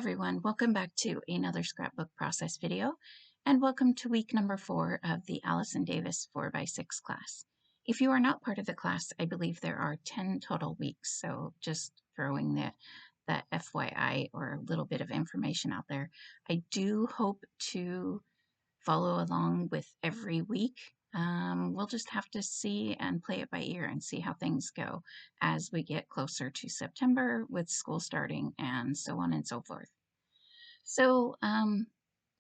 everyone, welcome back to another scrapbook process video, and welcome to week number 4 of the Allison Davis 4x6 class. If you are not part of the class, I believe there are 10 total weeks, so just throwing the FYI or a little bit of information out there. I do hope to follow along with every week. We'll just have to see and play it by ear and see how things go as we get closer to September with school starting and so on and so forth. So I'm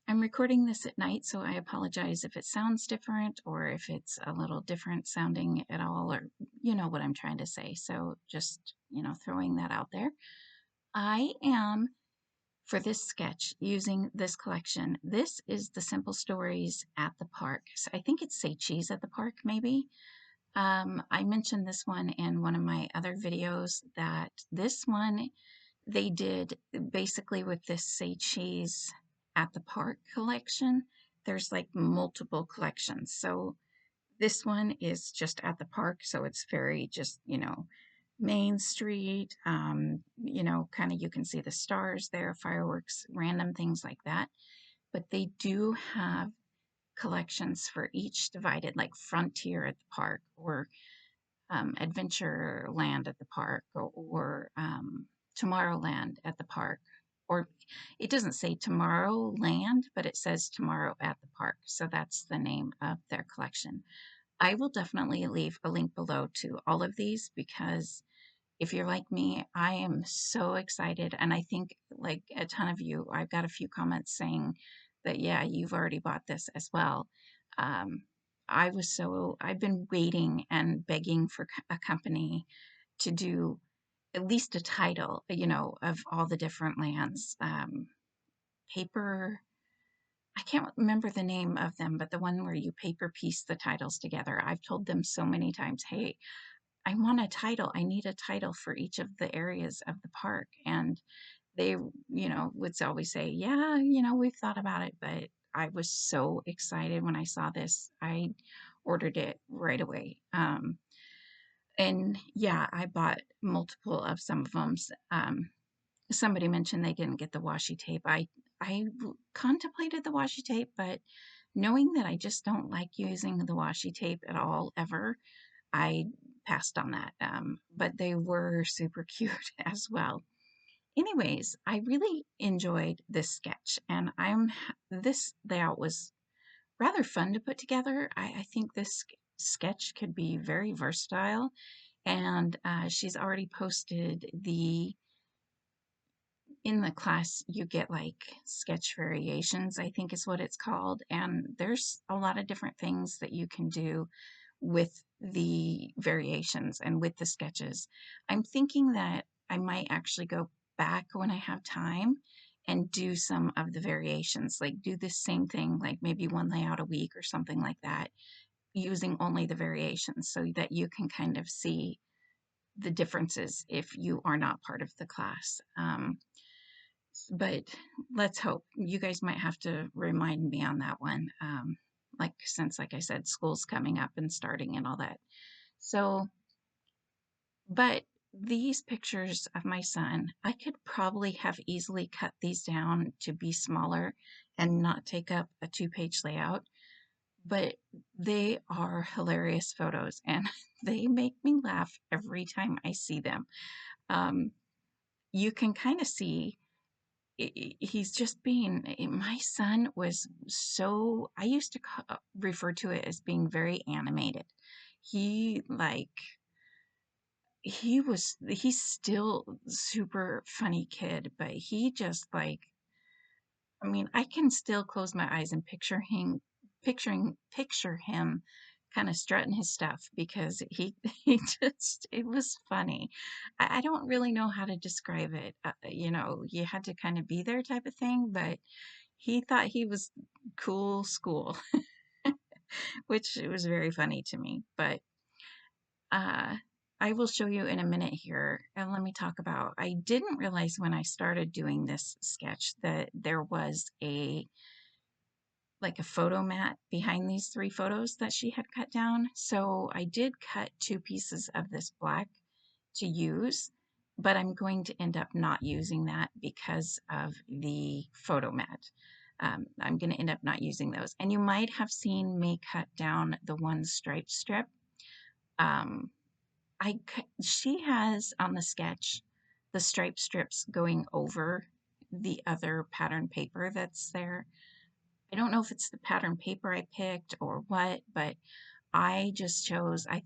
recording this at night, so I apologize if it sounds different or if it's a little different sounding at all, or you know what I'm trying to say. So just, throwing that out there. I am, for this sketch, using this collection. This is the Simple Stories at the Park. So I think it's Say Cheese at the Park, maybe. I mentioned this one in one of my other videos, that this one they did basically with this Say Cheese at the Park collection. There's like multiple collections. So this one is just at the park, so it's very just, Main Street, kind of you can see the stars there, fireworks, random things like that. But they do have collections for each divided, like Frontier at the park, or Adventureland at the park, or Tomorrowland at the park. Or it doesn't say Tomorrowland, but it says Tomorrow at the Park. So that's the name of their collection. I will definitely leave a link below to all of these, because if you're like me, I am so excited. And I think, like a ton of you, I've got a few comments saying that, yeah, you've already bought this as well. I've been waiting and begging for a company to do at least a title, of all the different lands. Paper, I can't remember the name of them, but the one where you paper piece the titles together. I've told them so many times, hey, I want a title. I need a title for each of the areas of the park. And they, would always say, yeah, we've thought about it. But I was so excited when I saw this. I ordered it right away. And yeah, I bought multiple of some of them. Somebody mentioned they didn't get the washi tape. I contemplated the washi tape, but knowing that I just don't like using the washi tape at all, ever, I passed on that. But they were super cute as well. Anyways, I really enjoyed this sketch, and this layout was rather fun to put together. I think this sketch could be very versatile, and she's already posted in the class you get like sketch variations, I think is what it's called, and there's a lot of different things that you can do with the variations and with the sketches. I'm thinking that I might actually go back when I have time and do some of the variations, like do the same thing, like maybe one layout a week or something like that, using only the variations, so that you can kind of see the differences if you are not part of the class. But let's hope. You guys might have to remind me on that one. Since, like I said, school's coming up and starting and all that. So, but these pictures of my son, I could probably have easily cut these down to be smaller and not take up a 2-page layout. But they are hilarious photos, and they make me laugh every time I see them. You can kind of see he's just being, my son was so, I used to refer to it as being very animated. He he's still super funny kid, but he just I can still close my eyes and picture him kind of strutting his stuff, because it was funny. I don't really know how to describe it. You had to kind of be there type of thing, but he thought he was cool school, which was very funny to me. But I will show you in a minute here. And let me talk about, I didn't realize when I started doing this sketch that there was a photo mat behind these 3 photos that she had cut down. So I did cut 2 pieces of this black to use, but I'm going to end up not using that because of the photo mat. I'm going to end up not using those. And you might have seen me cut down the one stripe strip. Um, she has on the sketch the stripe strips going over the other pattern paper that's there. I don't know if it's the pattern paper I picked or what, but I just chose, I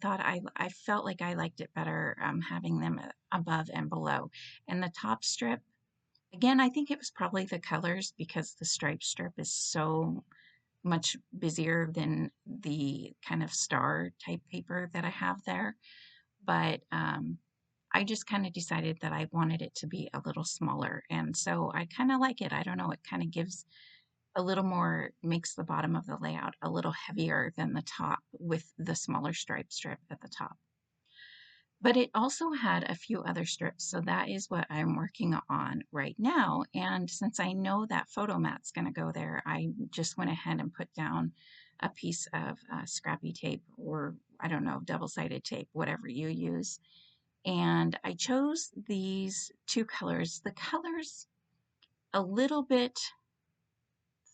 felt like I liked it better having them above and below. And the top strip, again, I think it was probably the colors because the stripe strip is so much busier than the kind of star type paper that I have there. But I just kind of decided that I wanted it to be a little smaller. And so I kind of like it. I don't know, it kind of gives a little more, makes the bottom of the layout a little heavier than the top with the smaller stripe strip at the top. But it also had a few other strips, so that is what I'm working on right now. And since I know that photo mat's going to go there, I just went ahead and put down a piece of scrappy tape, or I don't know, double-sided tape, whatever you use. And I chose these two colors. The colors a little bit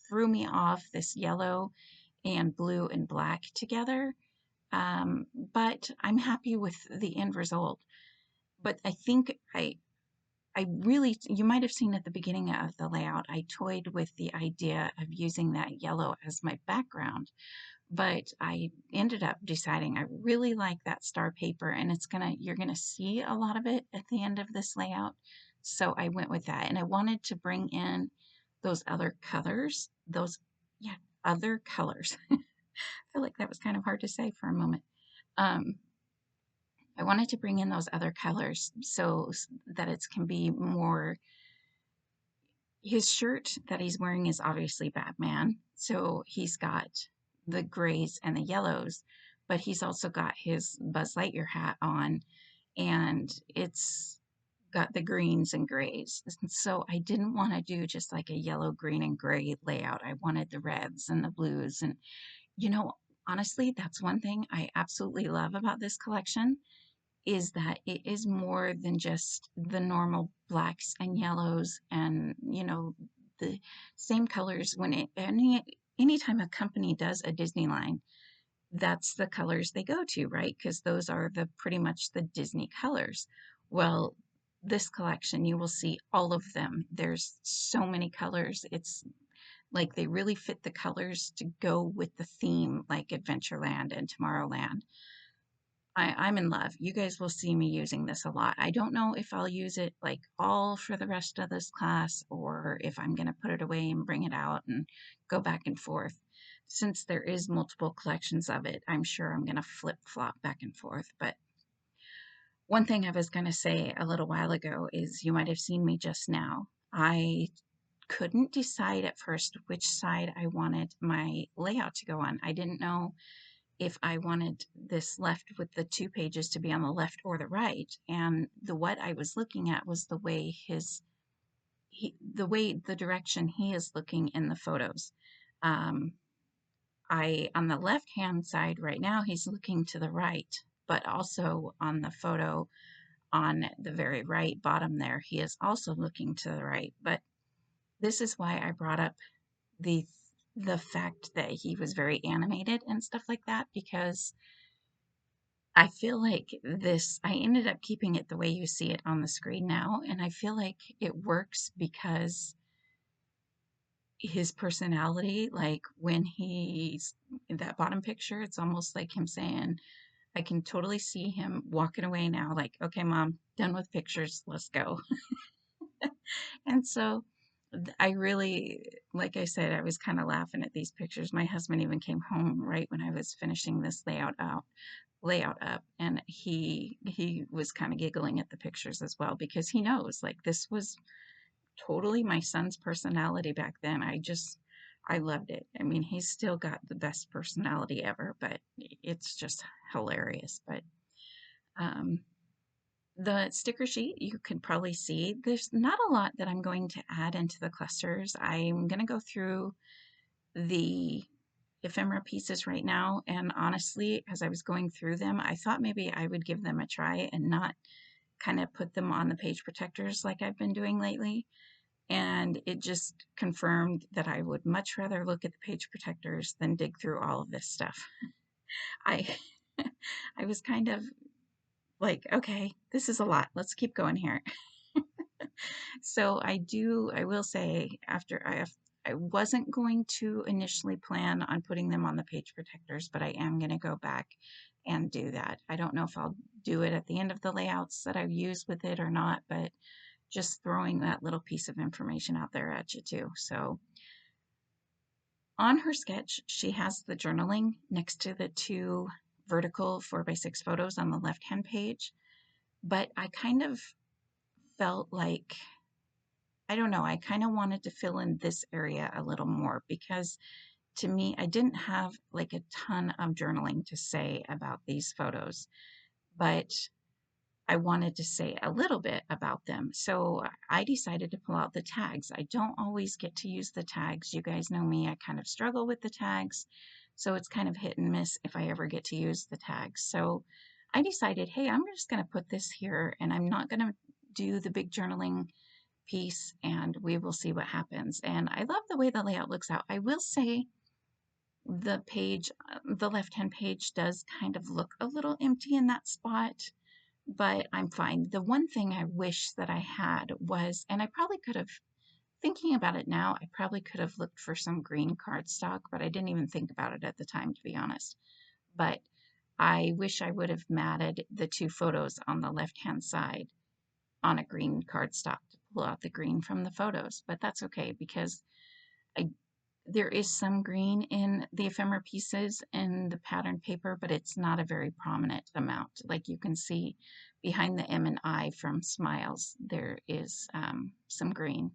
threw me off, this yellow and blue and black together. But I'm happy with the end result. But I think I really, you might have seen at the beginning of the layout, I toyed with the idea of using that yellow as my background, but I ended up deciding I really like that star paper and you're gonna see a lot of it at the end of this layout. So I went with that and I wanted to bring in those other colors, yeah, other colors. I feel like that was kind of hard to say for a moment. Um, I wanted to bring in those other colors so that it can be more. His shirt that he's wearing is obviously Batman, so he's got the grays and the yellows, but he's also got his Buzz Lightyear hat on, and it's got the greens and grays. And so I didn't want to do just like a yellow, green, and gray layout. I wanted the reds and the blues. And, you know, honestly, that's one thing I absolutely love about this collection is that it is more than just the normal blacks and yellows and, the same colors. Anytime a company does a Disney line, that's the colors they go to, right? Because those are the pretty much the Disney colors. Well, this collection, you will see all of them. There's so many colors. It's like they really fit the colors to go with the theme, like Adventureland and Tomorrowland. I'm in love. You guys will see me using this a lot. I don't know if I'll use it like all for the rest of this class or if I'm going to put it away and bring it out and go back and forth. Since there is multiple collections of it, I'm sure I'm going to flip-flop back and forth. But one thing I was going to say a little while ago is you might have seen me just now. I couldn't decide at first which side I wanted my layout to go on. I didn't know if I wanted this left with the 2 pages to be on the left or the right. And what I was looking at was the direction he is looking in the photos. On the left hand side right now, he's looking to the right, but also on the photo on the very right bottom there, he is also looking to the right. But this is why I brought up the the fact that he was very animated and stuff like that, because I feel like I ended up keeping it the way you see it on the screen now, and I feel like it works because his personality, like when he's in that bottom picture, it's almost like him saying, I can totally see him walking away now, like, okay, mom, done with pictures, let's go. And so I really, like I said, I was kind of laughing at these pictures. My husband even came home right when I was finishing this layout up, and he was kind of giggling at the pictures as well because he knows like this was totally my son's personality back then. I loved it. I mean, he's still got the best personality ever, but it's just hilarious. But um the sticker sheet, you can probably see there's not a lot that I'm going to add into the clusters. I'm going to go through the ephemera pieces right now, and honestly, as I was going through them, I thought maybe I would give them a try and not kind of put them on the page protectors like I've been doing lately. And it just confirmed that I would much rather look at the page protectors than dig through all of this stuff. I I was kind of like, okay, this is a lot. Let's keep going here. So I will say I wasn't going to initially plan on putting them on the page protectors, but I am going to go back and do that. I don't know if I'll do it at the end of the layouts that I've used with it or not, but just throwing that little piece of information out there at you too. So on her sketch, she has the journaling next to the two vertical 4x6 photos on the left-hand page, but I kind of felt like, I don't know, I kind of wanted to fill in this area a little more because to me, I didn't have like a ton of journaling to say about these photos, but I wanted to say a little bit about them. So I decided to pull out the tags. I don't always get to use the tags. You guys know me, I kind of struggle with the tags. So it's kind of hit and miss if I ever get to use the tags. So I decided, hey, I'm just going to put this here and I'm not going to do the big journaling piece and we will see what happens. And I love the way the layout looks out. I will say the page, the left-hand page does kind of look a little empty in that spot, but I'm fine. The one thing I wish that I had was, and I probably could have, thinking about it now, I probably could have looked for some green cardstock, but I didn't even think about it at the time, to be honest. But I wish I would have matted the two photos on the left-hand side on a green cardstock to pull out the green from the photos, but that's okay because I there is some green in the ephemera pieces in the pattern paper, but it's not a very prominent amount. Like you can see behind the M and I from Smiles, there is some green.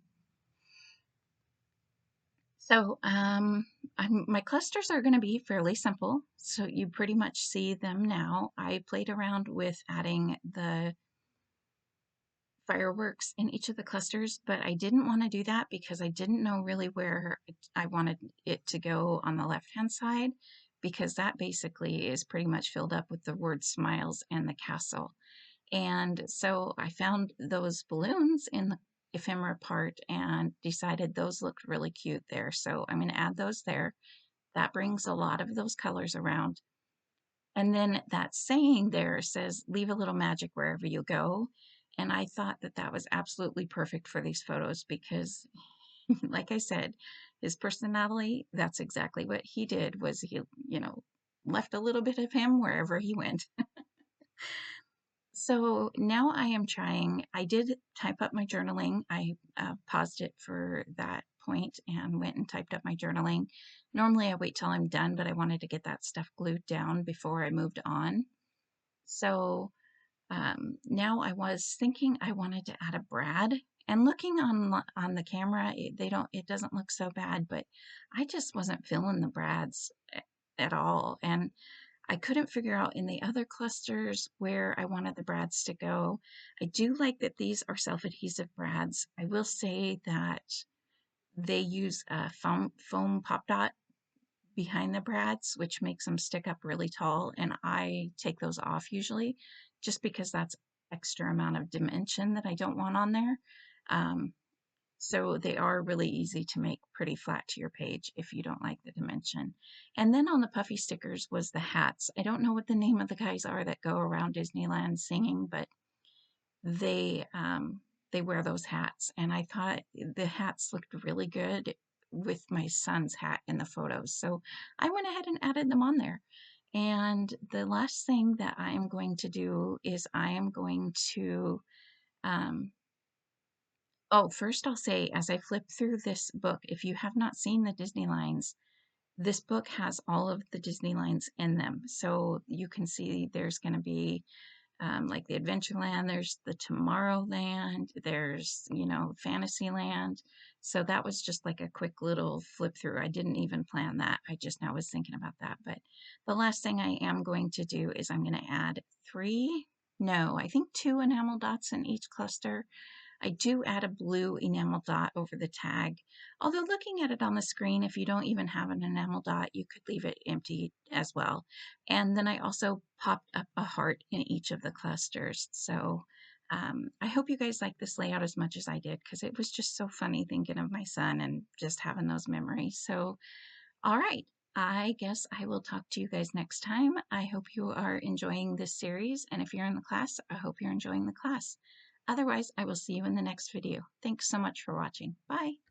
So my clusters are going to be fairly simple. So you pretty much see them now. I played around with adding the fireworks in each of the clusters, but I didn't want to do that because I didn't know really where I wanted it to go on the left-hand side, because that basically is pretty much filled up with the word smiles and the castle. And so I found those balloons in the ephemera part and decided those looked really cute there. So I'm going to add those there. That brings a lot of those colors around. And then that saying there says, leave a little magic wherever you go. And I thought that that was absolutely perfect for these photos because, like I said, his personality, that's exactly what he did, was he, left a little bit of him wherever he went. So now I am trying, I did type up my journaling. I paused it for that point and went and typed up my journaling. Normally I wait till I'm done, but I wanted to get that stuff glued down before I moved on. So now I was thinking I wanted to add a brad, and looking on the camera, it doesn't look so bad, but I just wasn't feeling the brads at all. And I couldn't figure out in the other clusters where I wanted the brads to go. I do like that these are self-adhesive brads. I will say that they use a foam pop dot behind the brads, which makes them stick up really tall, and I take those off usually just because that's extra amount of dimension that I don't want on there. Um, so they are really easy to make pretty flat to your page if you don't like the dimension. And then on the puffy stickers was the hats. I don't know what the name of the guys are that go around Disneyland singing, but they wear those hats, and I thought the hats looked really good with my son's hat in the photos. So I went ahead and added them on there. And the last thing that I am going to do is I am going to um, oh, first I'll say, as I flip through this book, if you have not seen the Disney lines, this book has all of the Disney lines in them. So you can see there's going to be like the Adventureland, there's the Tomorrowland, there's, Fantasyland. So that was just like a quick little flip through. I didn't even plan that. I just now was thinking about that. But the last thing I am going to do is I'm going to add I think two enamel dots in each cluster. I do add a blue enamel dot over the tag. Although looking at it on the screen, if you don't even have an enamel dot, you could leave it empty as well. And then I also popped up a heart in each of the clusters. So I hope you guys like this layout as much as I did because it was just so funny thinking of my son and just having those memories. So, all right, I guess I will talk to you guys next time. I hope you are enjoying this series, and if you're in the class, I hope you're enjoying the class. Otherwise, I will see you in the next video. Thanks so much for watching. Bye.